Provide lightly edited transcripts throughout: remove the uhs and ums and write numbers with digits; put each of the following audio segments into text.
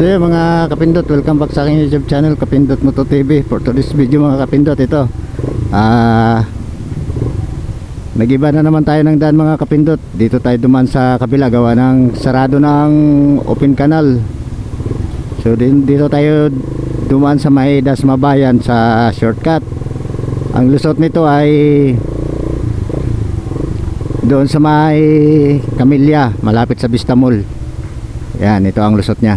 So yun mga kapindot, welcome back sa aking YouTube channel, Kapindot Moto TV. For today's video mga kapindot, ito nag-iba na naman tayo ng daan mga kapindot. Dito tayo duman sa kabila, gawa ng sarado ng open canal. So dito tayo duman sa may Dasmabayan sa shortcut. Ang lusot nito ay doon sa may Camilla, malapit sa Vista Mall. Yan, ito ang lusot niya.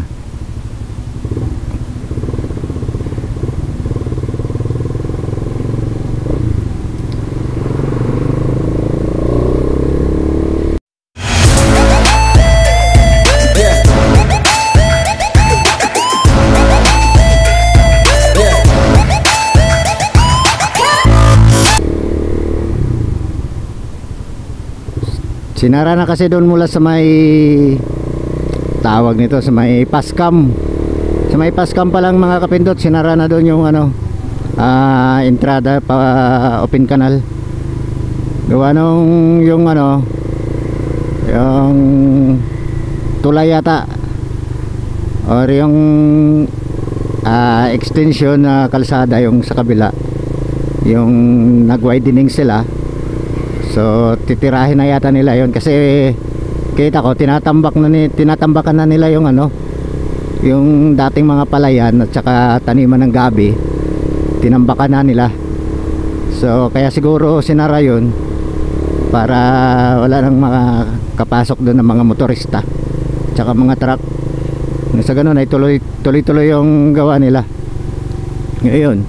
Sinara na kasi doon mula sa may tawag nito, sa may Pascam. Sa may Pascam pa lang mga kapindot, sinara na doon yung entrada pa open canal. Gawa nung yung yung tulay yata or yung extension na kalsada yung sa kabila, yung nag-widening sila. So titirahin na yata nila yon kasi kita ko tinatambakan na nila yung yung dating mga palayan at saka taniman ng gabi, tinambakan na nila. So kaya siguro sinara yun para wala nang makakapasok doon ng mga motorista at saka mga truck. Sa ganun ay tuloy-tuloy yung gawa nila ngayon.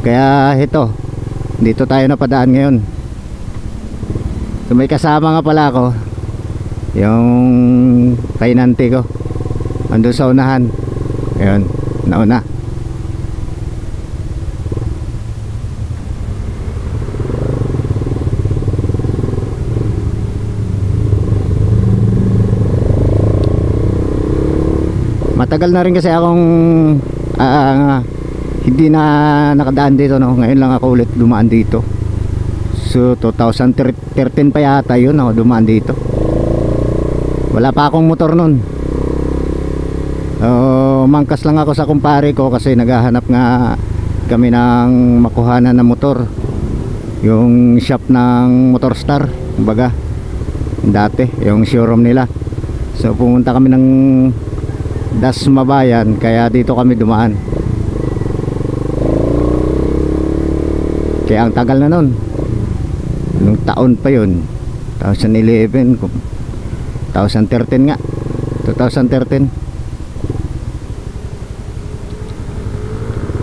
Kaya ito, dito tayo napadaan ngayon. So may kasama nga pala ako, yung kainante ko, andun sa unahan. Ayun, nauna. Matagal na rin kasi akong hindi na nakadaan dito, no? Ngayon lang ako ulit dumaan dito. So 2013 pa yata yun ako dumaan dito. Wala pa akong motor nun. Mangkas lang ako sa kumpare ko kasi naghahanap nga kami ng makuhanan na motor. Yung shop ng Motorstar, kumbaga dati, yung showroom nila. So pumunta kami ng Dasmabayan, kaya dito kami dumaan. Kaya ang tagal na nun. Nung taon pa yun, 2011, 2013 nga, 2013.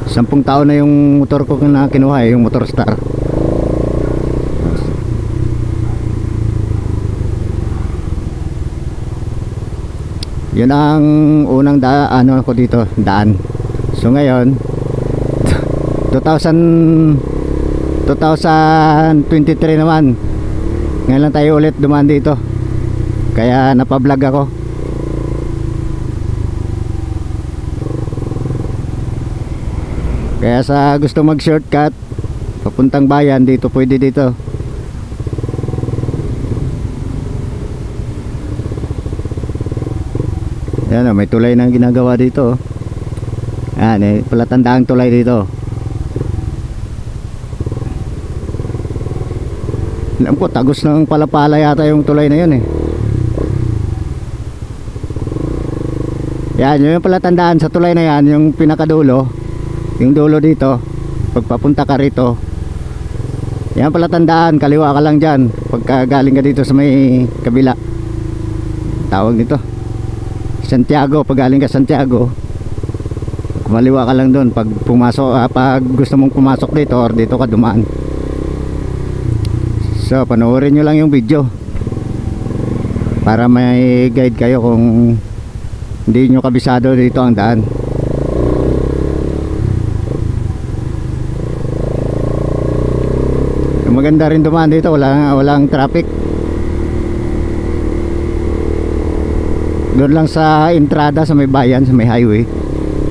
10 taon na yung motor ko na kinuha, yung Motorstar. Yun ang unang daan ko dito, daan. So ngayon 2023 naman, ngayon lang tayo ulit dumaan dito, kaya napablog ako. Kaya sa gusto mag shortcut papuntang bayan, dito pwede dito. Yan, may tulay na ginagawa dito. Yan, palatandaang tulay dito. Alam ko, tagos ng palapala yata yung tulay na yun eh. Yan, yung palatandaan sa tulay na yan, yung pinakadulo, yung dulo dito, pagpapunta ka rito. Yan palatandaan, kaliwa ka lang dyan pagka galing ka dito sa may kabila. Tawag nito Santiago, pag galing ka Santiago, kumaliwa ka lang doon pag pumasok, pag gusto mong pumasok dito or dito ka dumaan. So panoorin nyo lang yung video para may guide kayo kung hindi nyo kabisado dito ang daan. Maganda rin dumaan dito, walang traffic. Doon lang sa entrada sa may bayan, sa may highway,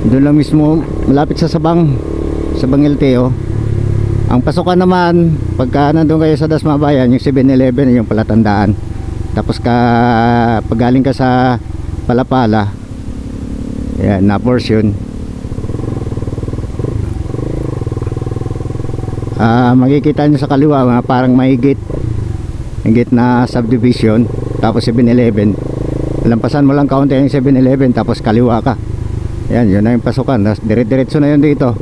doon lang mismo malapit sa Sabang LTO. Ang pasukan naman pagka nandun kayo sa Dasmabayan, yung 7-Eleven, yung palatandaan. Tapos pag galing ka sa Palapala, Yan, na portion. Makikita nyo sa kaliwa parang may gate na subdivision, tapos 7-Eleven. Lampasan mo lang kaunti yung 7-Eleven, tapos kaliwa ka. Yan, yun na yung pasukan. Tapos dire-diretso na yun dito.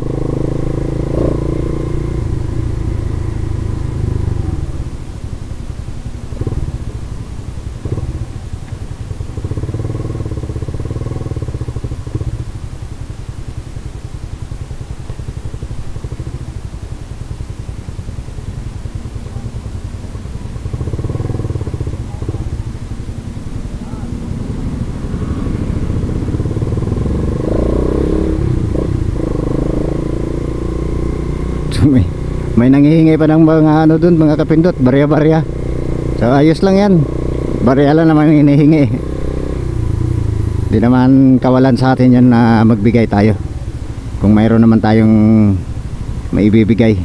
may nanghihingi pa ng mga ano dun, mga kapindot, barya-barya. So ayos lang yan, barya lang naman hinihingi. Di naman kawalan sa atin yan na magbigay tayo kung mayroon naman tayong maibibigay.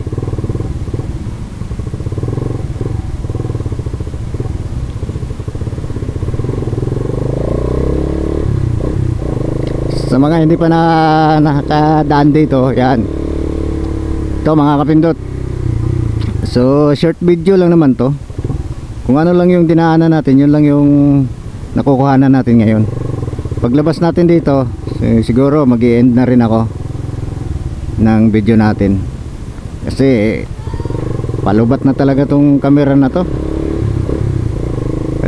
Sa mga hindi pa nakakadaan dito, yan, ito mga kapindot. So short video lang naman to. Kung ano lang yung dinaanan natin, yun lang yung nakukuhanan natin ngayon. Paglabas natin dito, siguro mag-i-end na rin ako ng video natin, kasi palubat na talaga tong camera na to.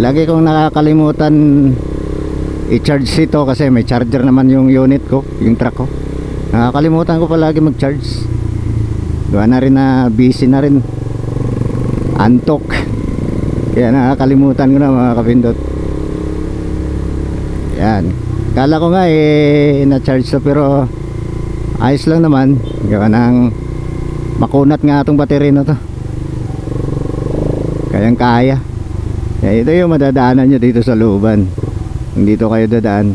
Lagi kong nakakalimutan i-charge ito kasi may charger naman yung unit ko, yung truck ko. Nakakalimutan ko palagi mag-charge. Gawa na rin na busy na rin, antok, kaya nakakalimutan ko na mga kapindot. Yan, kala ko nga na-charge to, pero ayos lang naman. Gawa ng makunat nga itong battery na to, kayang kaya. Ito yung madadaanan nyo dito sa looban. Kung dito kayo dadaan,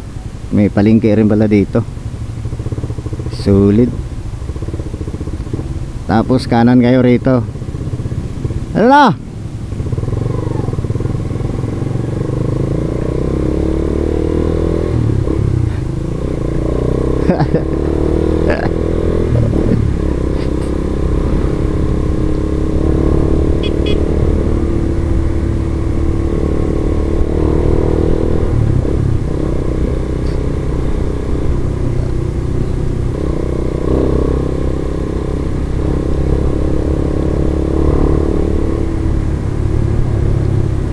may palengke rin pala dito, sulit. Tapos kanan kayo rito. Ano na?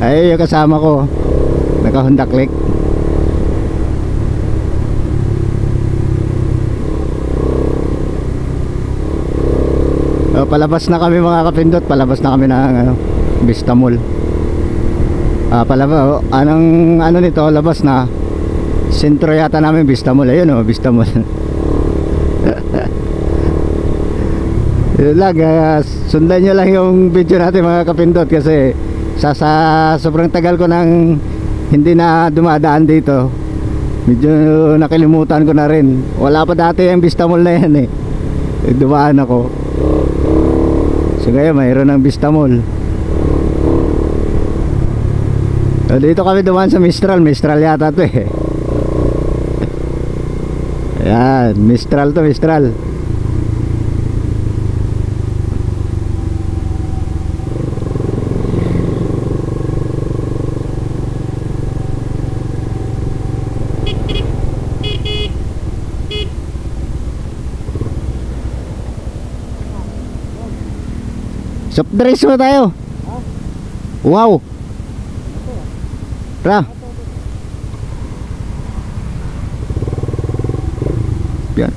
Ay, yung kasama ko naka-Honda Click. Palabas na kami mga kapindot, palabas na kami ng Vista Mall. Palabas, ano nito, labas na sentro yata namin, Vista Mall. Ayun Vista Mall. Yun lang, sundan nyo lang yung video natin mga kapindot, kasi sa sobrang tagal ko nang hindi na dumadaan dito, medyo nakalimutan ko na rin. Wala pa dati yung Vista Mall na yan dumaan ako. So ngayon mayroon ng Vista Mall. So, dito kami dumaan sa Mistral yata to Ayan, Mistral to, Mistral. Soft drinks mo tayo. Wow. Tara. Yan.